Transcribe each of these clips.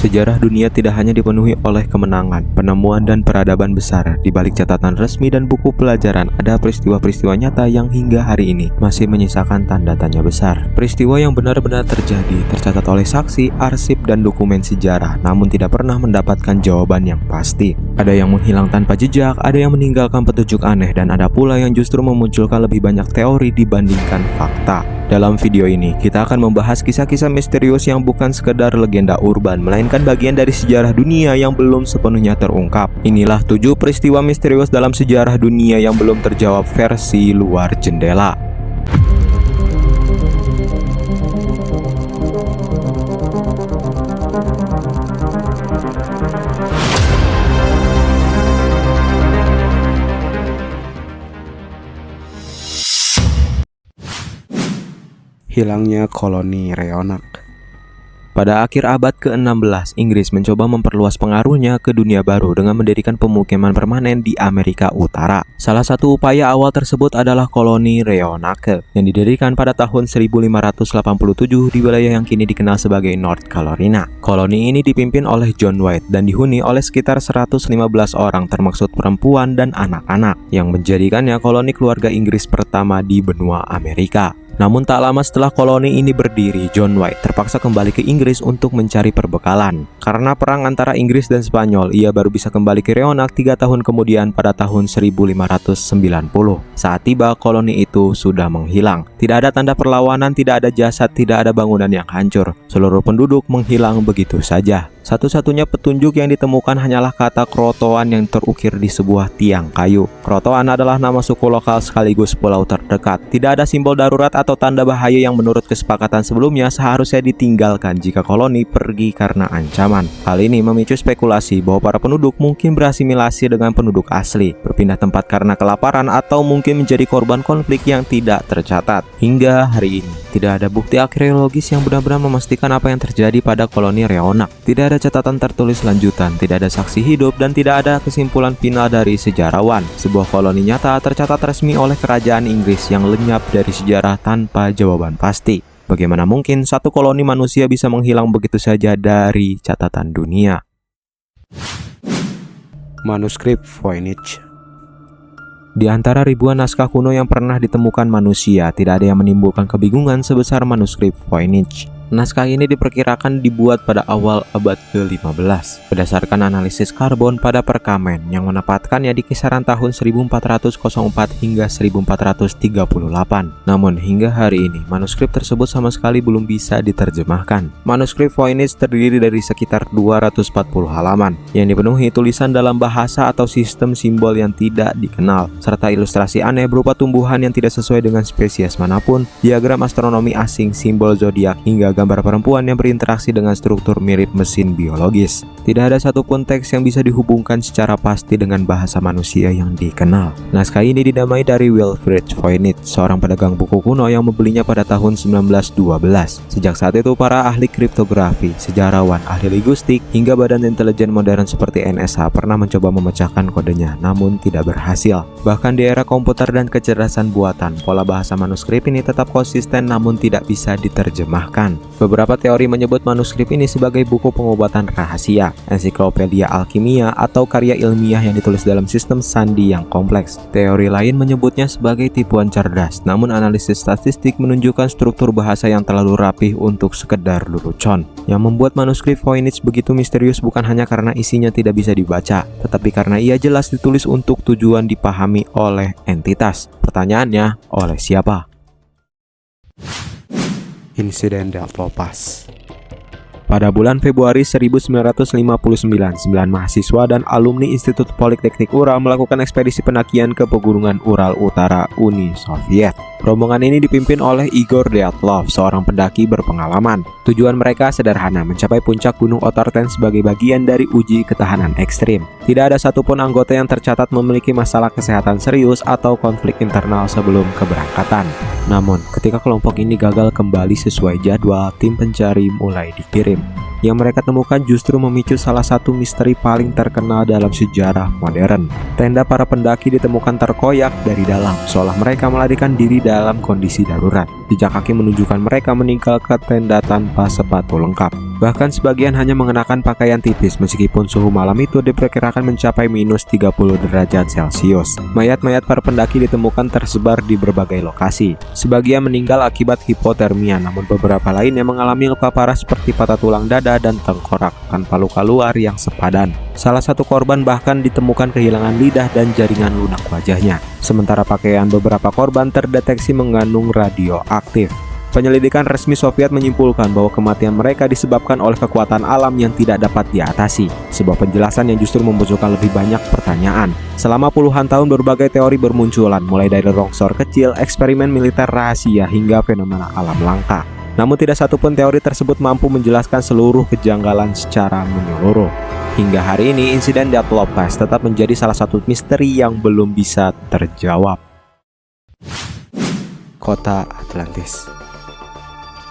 Sejarah dunia tidak hanya dipenuhi oleh kemenangan, penemuan, dan peradaban besar. Di balik catatan resmi dan buku pelajaran, ada peristiwa-peristiwa nyata yang hingga hari ini masih menyisakan tanda tanya besar. Peristiwa yang benar-benar terjadi, tercatat oleh saksi, arsip, dan dokumen sejarah, namun tidak pernah mendapatkan jawaban yang pasti. Ada yang menghilang tanpa jejak, ada yang meninggalkan petunjuk aneh, dan ada pula yang justru memunculkan lebih banyak teori dibandingkan fakta. Dalam video ini, kita akan membahas kisah-kisah misterius yang bukan sekedar legenda urban, melainkan bagian dari sejarah dunia yang belum sepenuhnya terungkap. Inilah 7 peristiwa misterius dalam sejarah dunia yang belum terjawab versi luar jendela. Hilangnya koloni Reonak. Pada akhir abad ke-16, Inggris mencoba memperluas pengaruhnya ke dunia baru dengan mendirikan pemukiman permanen di Amerika Utara. Salah satu upaya awal tersebut adalah koloni Reonak yang didirikan pada tahun 1587 di wilayah yang kini dikenal sebagai North Carolina. Koloni ini dipimpin oleh John White dan dihuni oleh sekitar 115 orang termaksud perempuan dan anak-anak, yang menjadikannya koloni keluarga Inggris pertama di benua Amerika. Namun tak lama setelah koloni ini berdiri, John White terpaksa kembali ke Inggris untuk mencari perbekalan. Karena perang antara Inggris dan Spanyol, ia baru bisa kembali ke Reonak 3 tahun kemudian pada tahun 1590. Saat tiba, koloni itu sudah menghilang. Tidak ada tanda perlawanan, tidak ada jasad, tidak ada bangunan yang hancur. Seluruh penduduk menghilang begitu saja. Satu-satunya petunjuk yang ditemukan hanyalah kata Krotoan yang terukir di sebuah tiang kayu. Krotoan adalah nama suku lokal sekaligus pulau terdekat. Tidak ada simbol darurat atau tanda bahaya yang menurut kesepakatan sebelumnya seharusnya ditinggalkan jika koloni pergi karena ancaman. Hal ini memicu spekulasi bahwa para penduduk mungkin berasimilasi dengan penduduk asli, berpindah tempat karena kelaparan, atau mungkin menjadi korban konflik yang tidak tercatat. Hingga hari ini, tidak ada bukti arkeologis yang benar-benar memastikan apa yang terjadi pada koloni Reonak. Tidak ada catatan tertulis lanjutan, tidak ada saksi hidup, dan tidak ada kesimpulan final dari sejarawan. Sebuah koloni nyata tercatat resmi oleh kerajaan Inggris yang lenyap dari sejarah tanpa jawaban pasti. Bagaimana mungkin satu koloni manusia bisa menghilang begitu saja dari catatan dunia? Manuskrip Voynich. Di antara ribuan naskah kuno yang pernah ditemukan manusia, tidak ada yang menimbulkan kebingungan sebesar manuskrip Voynich. Naskah ini diperkirakan dibuat pada awal abad ke-15 berdasarkan analisis karbon pada perkamen yang menempatkannya di kisaran tahun 1404 hingga 1438. Namun hingga hari ini manuskrip tersebut sama sekali belum bisa diterjemahkan. Manuskrip Voynich terdiri dari sekitar 240 halaman yang dipenuhi tulisan dalam bahasa atau sistem simbol yang tidak dikenal, serta ilustrasi aneh berupa tumbuhan yang tidak sesuai dengan spesies manapun, diagram astronomi asing, simbol zodiak, hingga gambar perempuan yang berinteraksi dengan struktur mirip mesin biologis. Tidak ada satupun teks yang bisa dihubungkan secara pasti dengan bahasa manusia yang dikenal. Naskah ini didamai dari Wilfrid Voynich, seorang pedagang buku kuno yang membelinya pada tahun 1912. Sejak saat itu, para ahli kriptografi, sejarawan, ahli linguistik, hingga badan intelijen modern seperti NSA pernah mencoba memecahkan kodenya, namun tidak berhasil. Bahkan di era komputer dan kecerdasan buatan, pola bahasa manuskrip ini tetap konsisten namun tidak bisa diterjemahkan. Beberapa teori menyebut manuskrip ini sebagai buku pengobatan rahasia, ensiklopedia alkimia, atau karya ilmiah yang ditulis dalam sistem sandi yang kompleks. Teori lain menyebutnya sebagai tipuan cerdas, namun analisis statistik menunjukkan struktur bahasa yang terlalu rapih untuk sekedar lelucon. Yang membuat manuskrip Voynich begitu misterius bukan hanya karena isinya tidak bisa dibaca, tetapi karena ia jelas ditulis untuk tujuan dipahami oleh entitas. Pertanyaannya, oleh siapa? Insiden Delta Pass. Pada bulan Februari 1959, 9 mahasiswa dan alumni Institut Politeknik Ural melakukan ekspedisi pendakian ke pegunungan Ural Utara, Uni Soviet. Rombongan ini dipimpin oleh Igor Dyatlov, seorang pendaki berpengalaman. Tujuan mereka sederhana, mencapai puncak Gunung Otorten sebagai bagian dari uji ketahanan ekstrim. Tidak ada satupun anggota yang tercatat memiliki masalah kesehatan serius atau konflik internal sebelum keberangkatan. Namun, ketika kelompok ini gagal kembali sesuai jadwal, tim pencari mulai dikirim. yang mereka temukan justru memicu salah satu misteri paling terkenal dalam sejarah modern. Tenda para pendaki ditemukan terkoyak dari dalam, seolah mereka melarikan diri dalam kondisi darurat. Jejak kaki menunjukkan mereka meninggalkan tenda tanpa sepatu lengkap. Bahkan sebagian hanya mengenakan pakaian tipis meskipun suhu malam itu diperkirakan mencapai minus 30 derajat Celcius. Mayat-mayat para pendaki ditemukan tersebar di berbagai lokasi. Sebagian meninggal akibat hipotermia, namun beberapa lainnya mengalami luka parah seperti patah tulang dada dan tengkorak tanpa luka luar yang sepadan. Salah satu korban bahkan ditemukan kehilangan lidah dan jaringan lunak wajahnya. Sementara pakaian beberapa korban terdeteksi mengandung radioaktif. Penyelidikan resmi Soviet menyimpulkan bahwa kematian mereka disebabkan oleh kekuatan alam yang tidak dapat diatasi. Sebuah penjelasan yang justru memunculkan lebih banyak pertanyaan. Selama puluhan tahun berbagai teori bermunculan, mulai dari longsor kecil, eksperimen militer rahasia, hingga fenomena alam langka. Namun tidak satupun teori tersebut mampu menjelaskan seluruh kejanggalan secara menyeluruh. Hingga hari ini, insiden Dyatlov Pass tetap menjadi salah satu misteri yang belum bisa terjawab. Kota Atlantis.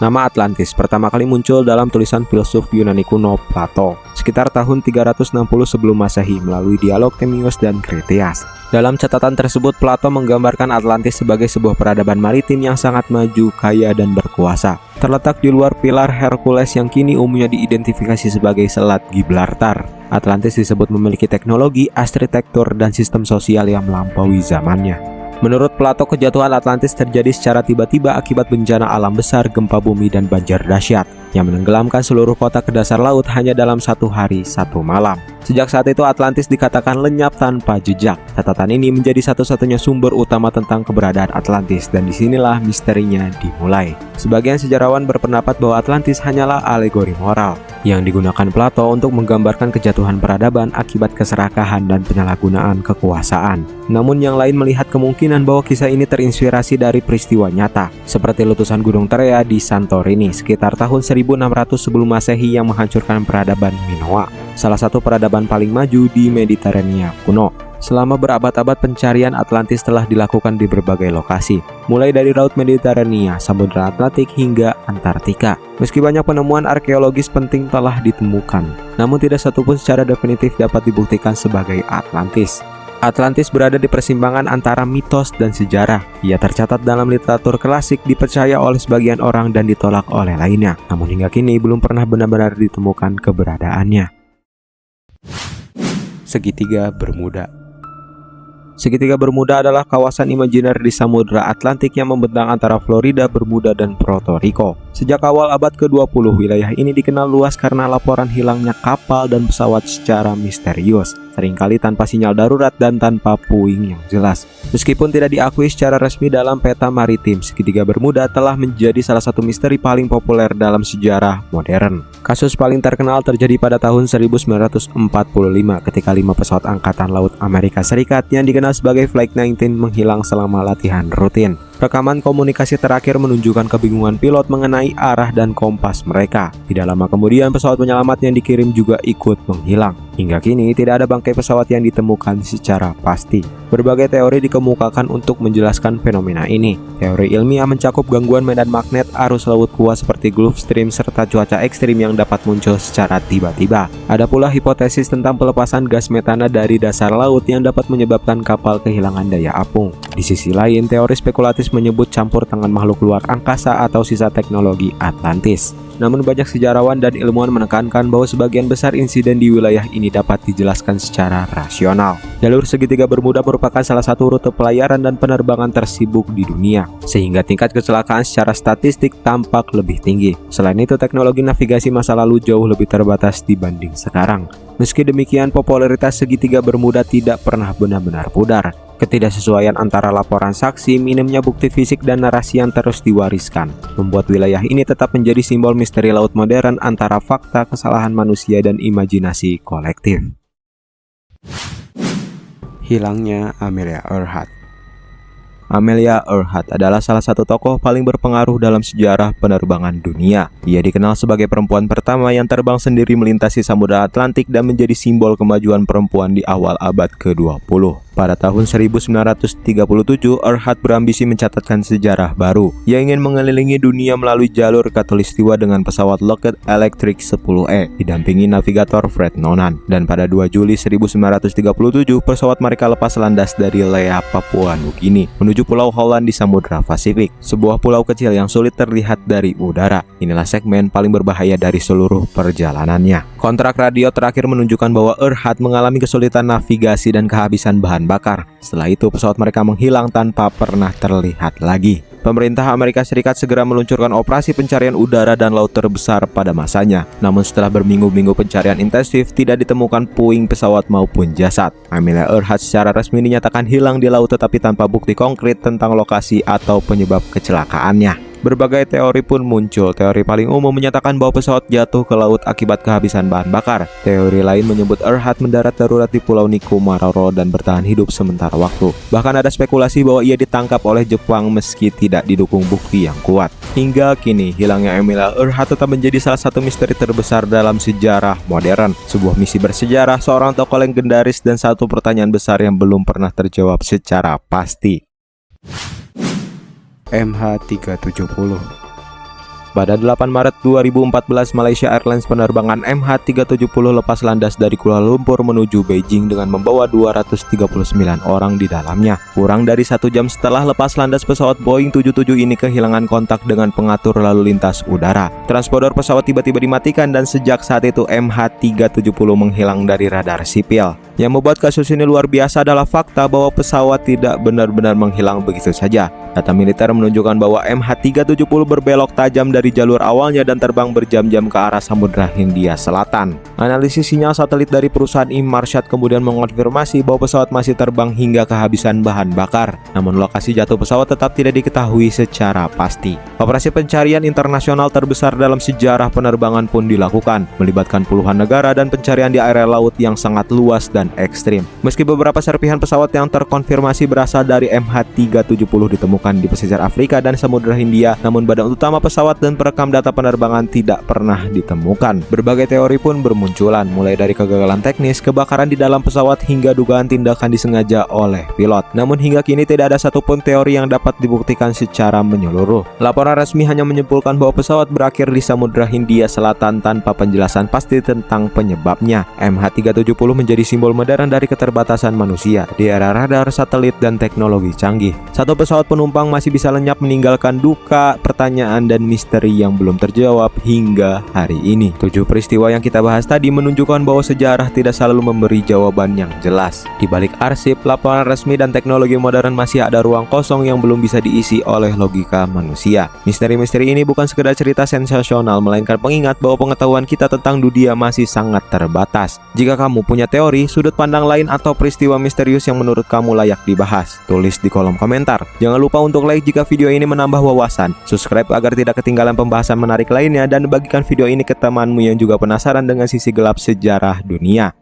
Nama Atlantis pertama kali muncul dalam tulisan filsuf Yunani kuno Plato sekitar tahun 360 sebelum Masehi melalui dialog Timaeus dan Critias. Dalam catatan tersebut, Plato menggambarkan Atlantis sebagai sebuah peradaban maritim yang sangat maju, kaya, dan berkuasa. Terletak di luar pilar Hercules yang kini umumnya diidentifikasi sebagai Selat Gibraltar. Atlantis disebut memiliki teknologi, arsitektur, dan sistem sosial yang melampaui zamannya. Menurut Plato, kejatuhan Atlantis terjadi secara tiba-tiba akibat bencana alam besar, gempa bumi, dan banjir dahsyat yang menenggelamkan seluruh kota ke dasar laut hanya dalam satu hari, satu malam. Sejak saat itu Atlantis dikatakan lenyap tanpa jejak. Catatan ini menjadi satu-satunya sumber utama tentang keberadaan Atlantis, dan disinilah misterinya dimulai. Sebagian sejarawan berpendapat bahwa Atlantis hanyalah alegori moral yang digunakan Plato untuk menggambarkan kejatuhan peradaban akibat keserakahan dan penyalahgunaan kekuasaan. Namun yang lain melihat kemungkinan bahwa kisah ini terinspirasi dari peristiwa nyata, seperti letusan Gunung Terea di Santorini sekitar tahun 1600 sebelum Masehi yang menghancurkan peradaban Minoa, salah satu peradaban paling maju di Mediterania kuno. Selama berabad-abad pencarian Atlantis telah dilakukan di berbagai lokasi, mulai dari Laut Mediterania, Samudra Atlantik, hingga Antartika. Meski banyak penemuan arkeologis penting telah ditemukan, namun tidak satupun secara definitif dapat dibuktikan sebagai Atlantis. Atlantis berada di persimpangan antara mitos dan sejarah. Ia tercatat dalam literatur klasik, dipercaya oleh sebagian orang dan ditolak oleh lainnya. Namun hingga kini belum pernah benar-benar ditemukan keberadaannya. Segitiga Bermuda. Segitiga Bermuda adalah kawasan imajiner di Samudra Atlantik yang membentang antara Florida, Bermuda, dan Puerto Rico. Sejak awal abad ke-20, wilayah ini dikenal luas karena laporan hilangnya kapal dan pesawat secara misterius, seringkali tanpa sinyal darurat dan tanpa puing yang jelas. Meskipun tidak diakui secara resmi dalam peta maritim, segitiga Bermuda telah menjadi salah satu misteri paling populer dalam sejarah modern. Kasus paling terkenal terjadi pada tahun 1945 ketika 5 pesawat Angkatan Laut Amerika Serikat yang dikenal sebagai Flight 19 menghilang selama latihan rutin. Rekaman komunikasi terakhir menunjukkan kebingungan pilot mengenai arah dan kompas mereka. Tidak lama kemudian pesawat penyelamat yang dikirim juga ikut menghilang. Hingga kini tidak ada bangkai pesawat yang ditemukan secara pasti. Berbagai teori dikemukakan untuk menjelaskan fenomena ini. Teori ilmiah mencakup gangguan medan magnet, arus laut kuat seperti Gulf Stream, serta cuaca ekstrim yang dapat muncul secara tiba-tiba. Ada pula hipotesis tentang pelepasan gas metana dari dasar laut yang dapat menyebabkan kapal kehilangan daya apung. Di sisi lain, teori spekulatif menyebut campur tangan makhluk luar angkasa atau sisa teknologi Atlantis. Namun banyak sejarawan dan ilmuwan menekankan bahwa sebagian besar insiden di wilayah ini dapat dijelaskan secara rasional. Jalur segitiga Bermuda merupakan salah satu rute pelayaran dan penerbangan tersibuk di dunia, sehingga tingkat kecelakaan secara statistik tampak lebih tinggi. Selain itu, teknologi navigasi masa lalu jauh lebih terbatas dibanding sekarang. Meski demikian, popularitas segitiga Bermuda tidak pernah benar-benar pudar. Ketidaksesuaian antara laporan saksi, minimnya bukti fisik, dan narasi yang terus diwariskan membuat wilayah ini tetap menjadi simbol misteri laut modern antara fakta, kesalahan manusia, dan imajinasi kolektif. Hilangnya Amelia Earhart. Amelia Earhart adalah salah satu tokoh paling berpengaruh dalam sejarah penerbangan dunia. Ia dikenal sebagai perempuan pertama yang terbang sendiri melintasi Samudra Atlantik dan menjadi simbol kemajuan perempuan di awal abad ke-20. Pada tahun 1937, Earhart berambisi mencatatkan sejarah baru. Ia ingin mengelilingi dunia melalui jalur khatulistiwa dengan pesawat Lockheed Electric 10E, didampingi navigator Fred Noonan. Dan pada 2 Juli 1937, pesawat mereka lepas landas dari Lea, Papua Nugini, menuju Pulau Holland di Samudra Pasifik, sebuah pulau kecil yang sulit terlihat dari udara. Inilah segmen paling berbahaya dari seluruh perjalanannya. Kontrak radio terakhir menunjukkan bahwa Earhart mengalami kesulitan navigasi dan kehabisan bahan bakar. Setelah itu pesawat mereka menghilang tanpa pernah terlihat lagi. Pemerintah Amerika Serikat segera meluncurkan operasi pencarian udara dan laut terbesar pada masanya. Namun setelah berminggu-minggu pencarian intensif, tidak ditemukan puing pesawat maupun jasad. Amelia Earhart secara resmi dinyatakan hilang di laut tetapi tanpa bukti konkret tentang lokasi atau penyebab kecelakaannya. Berbagai teori pun muncul. Teori paling umum menyatakan bahwa pesawat jatuh ke laut akibat kehabisan bahan bakar. Teori lain menyebut Earhart mendarat darurat di Pulau Nikumaroro dan bertahan hidup sementara waktu. Bahkan ada spekulasi bahwa ia ditangkap oleh Jepang meski tidak didukung bukti yang kuat. Hingga kini, hilangnya Amelia Earhart tetap menjadi salah satu misteri terbesar dalam sejarah modern. Sebuah misi bersejarah, seorang tokoh legendaris, dan satu pertanyaan besar yang belum pernah terjawab secara pasti. MH370. Pada 8 Maret 2014, Malaysia Airlines penerbangan MH370 lepas landas dari Kuala Lumpur menuju Beijing dengan membawa 239 orang di dalamnya. Kurang dari 1 jam setelah lepas landas, pesawat Boeing 77 ini kehilangan kontak dengan pengatur lalu lintas udara. Transponder pesawat tiba-tiba dimatikan dan sejak saat itu MH370 menghilang dari radar sipil. Yang membuat kasus ini luar biasa adalah fakta bahwa pesawat tidak benar-benar menghilang begitu saja. Data militer menunjukkan bahwa MH370 berbelok tajam dari jalur awalnya dan terbang berjam-jam ke arah Samudra Hindia Selatan. Analisis sinyal satelit dari perusahaan Inmarsat kemudian mengonfirmasi bahwa pesawat masih terbang hingga kehabisan bahan bakar. Namun lokasi jatuh pesawat tetap tidak diketahui secara pasti. Operasi pencarian internasional terbesar dalam sejarah penerbangan pun dilakukan, melibatkan puluhan negara dan pencarian di area laut yang sangat luas dan ekstrim. Meski beberapa serpihan pesawat yang terkonfirmasi berasal dari MH370 ditemukan di pesisir Afrika dan Samudra Hindia, namun badan utama pesawat dan perekam data penerbangan tidak pernah ditemukan. Berbagai teori pun bermunculan, mulai dari kegagalan teknis, kebakaran di dalam pesawat, hingga dugaan tindakan disengaja oleh pilot. Namun hingga kini tidak ada satupun teori yang dapat dibuktikan secara menyeluruh. Laporan resmi hanya menyimpulkan bahwa pesawat berakhir di Samudra Hindia Selatan tanpa penjelasan pasti tentang penyebabnya. MH370 menjadi simbol modern dari keterbatasan manusia di era radar, satelit, dan teknologi canggih. Satu pesawat penumpang masih bisa lenyap meninggalkan duka, pertanyaan, dan misteri yang belum terjawab hingga hari ini. 7 peristiwa yang kita bahas tadi menunjukkan bahwa sejarah tidak selalu memberi jawaban yang jelas. Di balik arsip, laporan resmi, dan teknologi modern masih ada ruang kosong yang belum bisa diisi oleh logika manusia. Misteri-misteri ini bukan sekedar cerita sensasional, melainkan pengingat bahwa pengetahuan kita tentang dunia masih sangat terbatas. Jika kamu punya teori, sudut pandang lain, atau peristiwa misterius yang menurut kamu layak dibahas, tulis di kolom komentar. Jangan lupa untuk like jika video ini menambah wawasan, subscribe agar tidak ketinggalan pembahasan menarik lainnya, dan bagikan video ini ke temanmu yang juga penasaran dengan sisi gelap sejarah dunia.